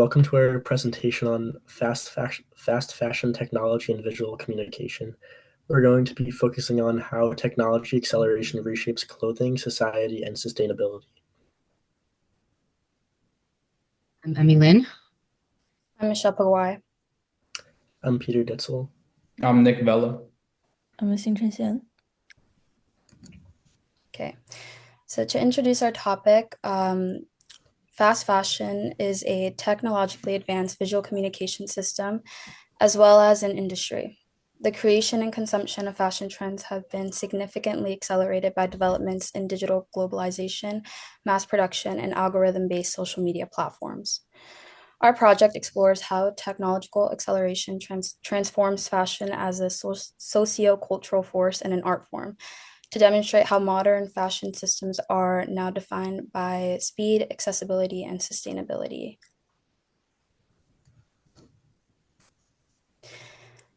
Welcome to our presentation on fast fashion technology and visual communication. We're going to be focusing on how technology acceleration reshapes clothing, society, and sustainability. I'm Emmy Lynn. I'm Michelle Paguay. I'm Peter Ditzel. I'm Nick Vella. I'm Xingchen Xian. Okay, so to introduce our topic, fast fashion is a technologically advanced visual communication system as well as an industry. The creation and consumption of fashion trends have been significantly accelerated by developments in digital globalization, mass production, and algorithm-based social media platforms. Our project explores how technological acceleration transforms fashion as a socio-cultural force and an art form to demonstrate how modern fashion systems are now defined by speed, accessibility, and sustainability.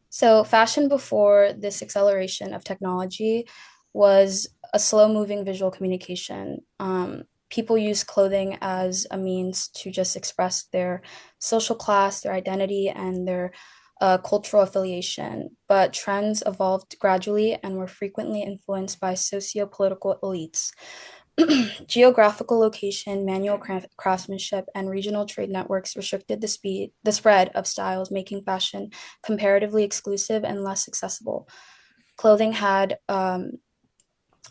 So fashion before this acceleration of technology was a slow-moving visual communication. People use clothing as a means to just express their social class, their identity, and their cultural affiliation. But trends evolved gradually and were frequently influenced by socio-political elites. Geographical location, manual craftsmanship, and regional trade networks restricted the spread of styles, making fashion comparatively exclusive and less accessible. Clothing had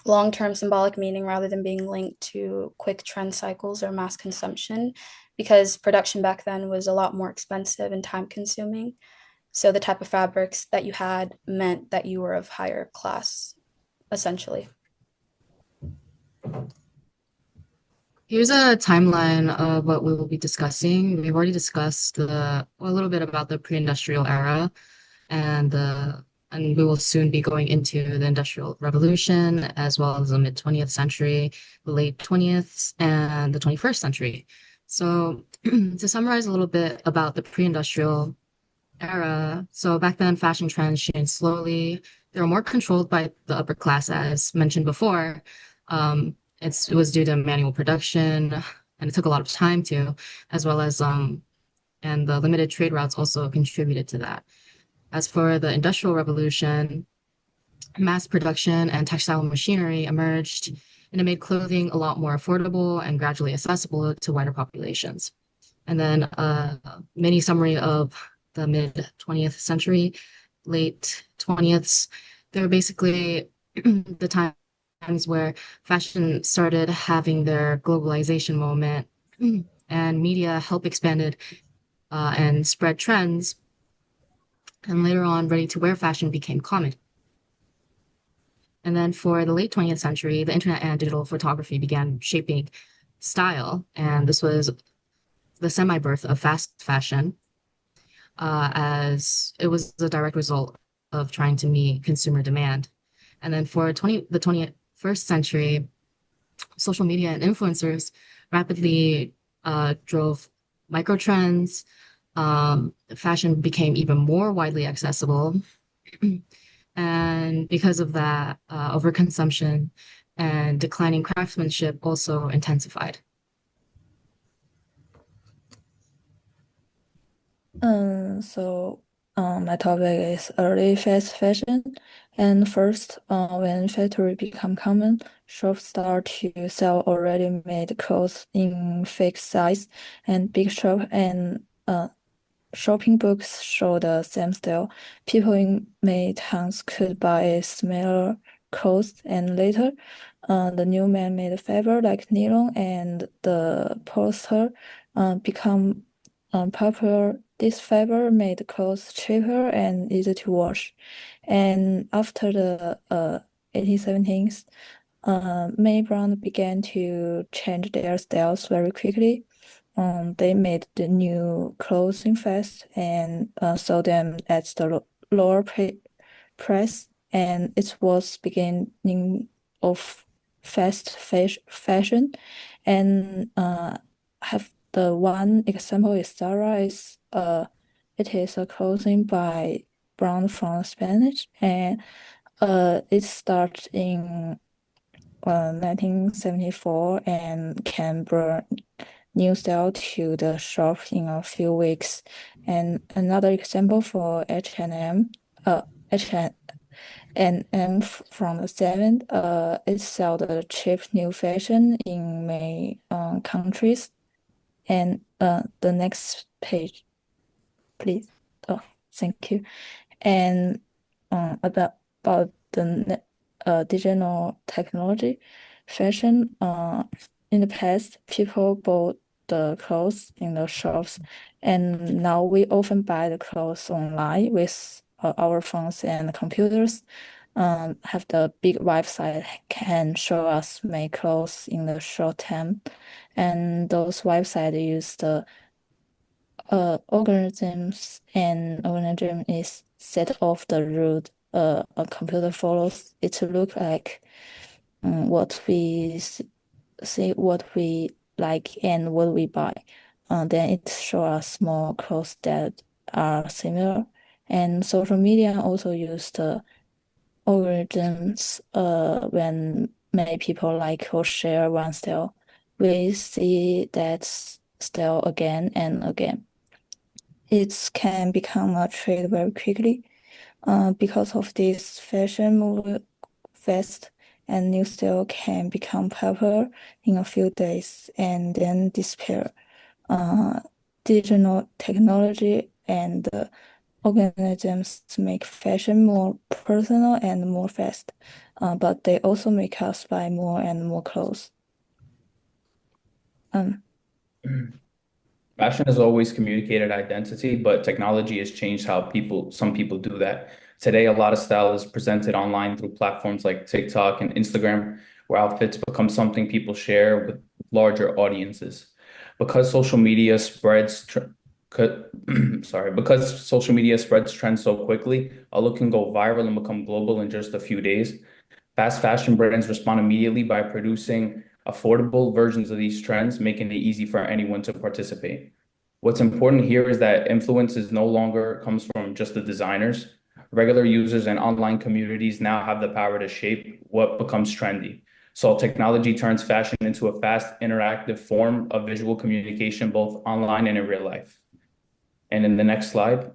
long-term symbolic meaning rather than being linked to quick trend cycles or mass consumption, because production back then was a lot more expensive and time-consuming. So the type of fabrics that you had meant that you were of higher class, essentially. Here's a timeline of what we will be discussing. We've already discussed a little bit about the pre-industrial era and we will soon be going into the Industrial Revolution as well as the mid-20th century, the late 20th, and the 21st century. So to summarize a little bit about the pre-industrial era, so back then fashion trends changed slowly. They were more controlled by the upper class, as mentioned before. It was due to manual production, and it took a lot of time too, as well as and the limited trade routes also contributed to that. As for the Industrial Revolution, mass production and textile machinery emerged, and it made clothing a lot more affordable and gradually accessible to wider populations. And then a mini summary of the mid 20th century, late 20th, they were basically the times where fashion started having their globalization moment and media helped expanded and spread trends. And later on, ready-to-wear fashion became common. And then for the late 20th century, the internet and digital photography began shaping style. And this was the semi-birth of fast fashion, as it was the direct result of trying to meet consumer demand. And then for the 21st century, social media and influencers rapidly drove micro trends. Fashion became even more widely accessible. And because of that, overconsumption and declining craftsmanship also intensified. My topic is early fast fashion. And first, when factory become common, shops start to sell already made clothes in fixed size, and big shop and shopping books show the same style. People in many towns could buy smaller clothes, and later, the new man-made fiber like nylon and the polyester become popular. This fiber made clothes cheaper and easy to wash. And after the 1870s, many brands began to change their styles very quickly. They made the new clothing fast and sold them at the lower price, and it was beginning of fashion. And have the one example is Zara is it is a clothing by brand from Spanish, and it started in 1974 and can new style to the shop in a few weeks. And another example for H&M, H&M from the 7th, it sell the cheap new fashion in many countries. And the next page, please. Oh, thank you. And about the digital technology, fashion. In the past, people bought the clothes in the shops, and now we often buy the clothes online with our phones and computers. Have the big website can show us make clothes in the short time, and those websites use the algorithms, and algorithm is set of the route a computer follows it to look like what we see, what we like, and what we buy. Then it shows us more clothes that are similar. And social media also use the algorithms when many people like or share one style. We see that style again and again. It can become a trend very quickly. Because of this, fashion move fast, and new style can become popular in a few days and then disappear. Uh, Digital technology and organisms make fashion more personal and more fast, but they also make us buy more and more clothes. Fashion has always communicated identity, but technology has changed how some people do that. Today, a lot of style is presented online through platforms like TikTok and Instagram, where outfits become something people share with larger audiences. Because social media spreads, because social media spreads trends so quickly, a look can go viral and become global in just a few days. Fast fashion brands respond immediately by producing affordable versions of these trends, making it easy for anyone to participate. What's important here is that influence is no longer comes from just the designers. Regular users and online communities now have the power to shape what becomes trendy. So technology turns fashion into a fast, interactive form of visual communication, both online and in real life. And in the next slide,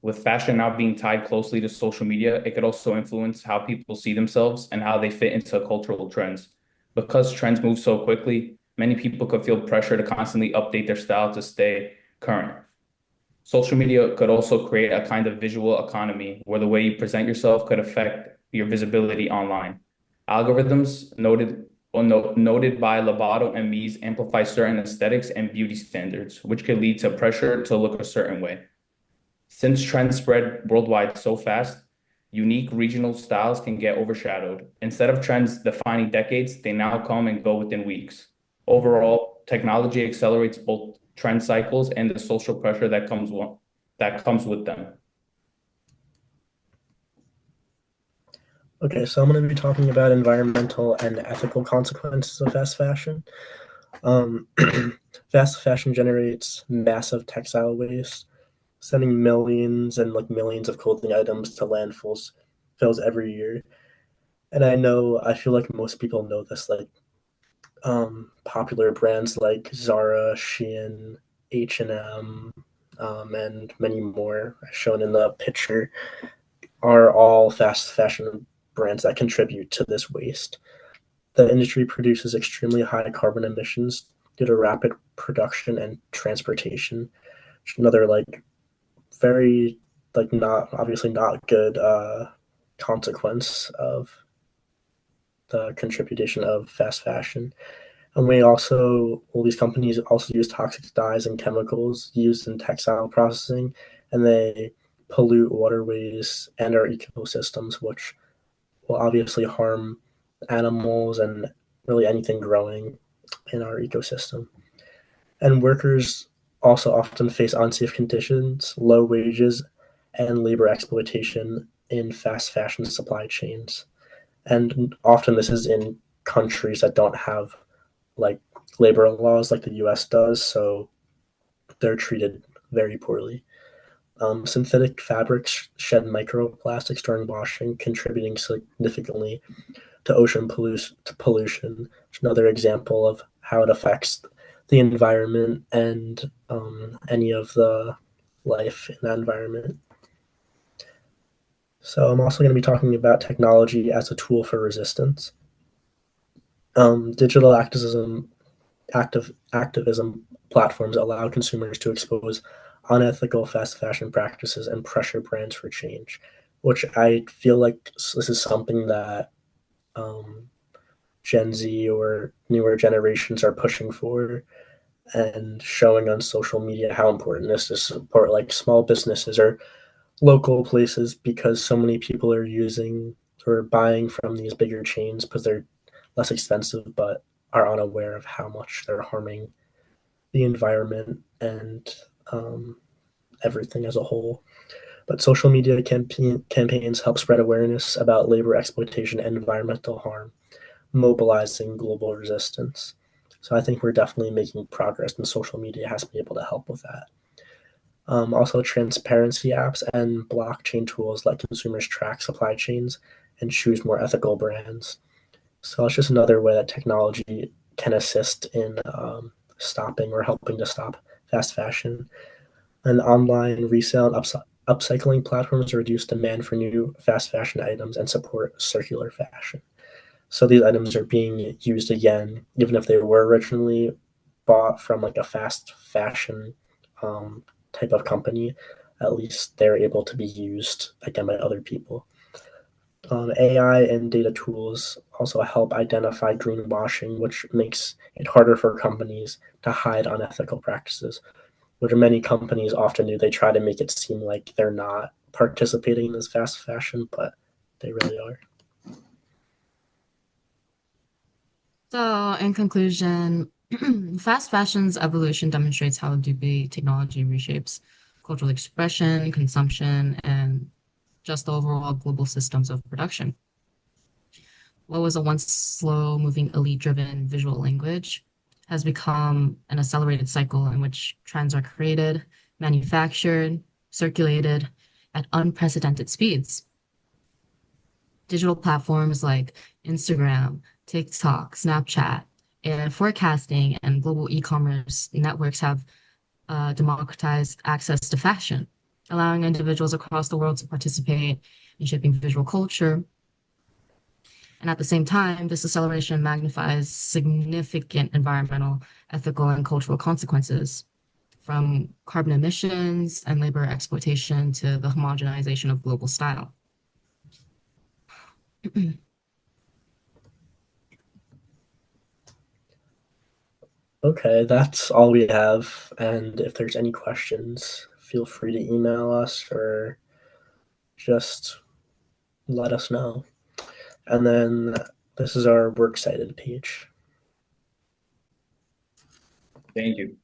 with fashion now being tied closely to social media, it could also influence how people see themselves and how they fit into cultural trends. Because trends move so quickly, many people could feel pressure to constantly update their style to stay current. Social media could also create a kind of visual economy where the way you present yourself could affect your visibility online. Algorithms noted by Lobato and Mies amplify certain aesthetics and beauty standards, which could lead to pressure to look a certain way. Since trends spread worldwide so fast, unique regional styles can get overshadowed. Instead of trends defining decades, they now come and go within weeks. Overall, technology accelerates both trend cycles and the social pressure that comes with them. Okay, so I'm going to be talking about environmental and ethical consequences of fast fashion. Fast fashion generates massive textile waste, sending millions and millions of clothing items to landfills every year. And I feel like most people know this, popular brands like Zara, Xian, H&M, and many more shown in the picture are all fast fashion brands that contribute to this waste. The industry produces extremely high carbon emissions due to rapid production and transportation. Another very not obviously not good consequence of the contribution of fast fashion. And all these companies also use toxic dyes and chemicals used in textile processing, and they pollute waterways and our ecosystems, which will obviously harm animals and really anything growing in our ecosystem. And workers also often face unsafe conditions, low wages, and labor exploitation in fast fashion supply chains. And often this is in countries that don't have like labor laws like the US does, so they're treated very poorly. Synthetic fabrics shed microplastics during washing, contributing significantly to ocean pollution. It's another example of how it affects the environment and any of the life in that environment. So I'm also going to be talking about technology as a tool for resistance. Digital activism platforms allow consumers to expose unethical fast fashion practices and pressure brands for change, which I feel like this is something that Gen Z or newer generations are pushing for and showing on social media how important this is to support like small businesses or local places because so many people are using or buying from these bigger chains because they're less expensive but are unaware of how much they're harming the environment and everything as a whole. But social media campaigns help spread awareness about labor exploitation and environmental harm, mobilizing global resistance. So I think we're definitely making progress, and social media has to be able to help with that. Also, transparency apps and blockchain tools let consumers track supply chains and choose more ethical brands. So it's just another way that technology can assist in stopping or helping to stop fast fashion. And online resale and upcycling platforms reduce demand for new fast fashion items and support circular fashion. So these items are being used again, even if they were originally bought from like a fast fashion type of company. At least they're able to be used again by other people. AI and data tools also help identify greenwashing, which makes it harder for companies to hide unethical practices, which many companies often do. They try to make it seem like they're not participating in this fast fashion, but they really are. So, in conclusion, fast fashion's evolution demonstrates how deeply technology reshapes cultural expression, consumption, and just the overall global systems of production. What was a once slow-moving, elite-driven visual language has become an accelerated cycle in which trends are created, manufactured, circulated at unprecedented speeds. Digital platforms like Instagram, TikTok, Snapchat, and forecasting and global e-commerce networks have democratized access to fashion, allowing individuals across the world to participate in shaping visual culture. And at the same time, this acceleration magnifies significant environmental, ethical, and cultural consequences, from carbon emissions and labor exploitation to the homogenization of global style. Okay, that's all we have. And if there's any questions, feel free to email us or just let us know. And then this is our works cited page. Thank you.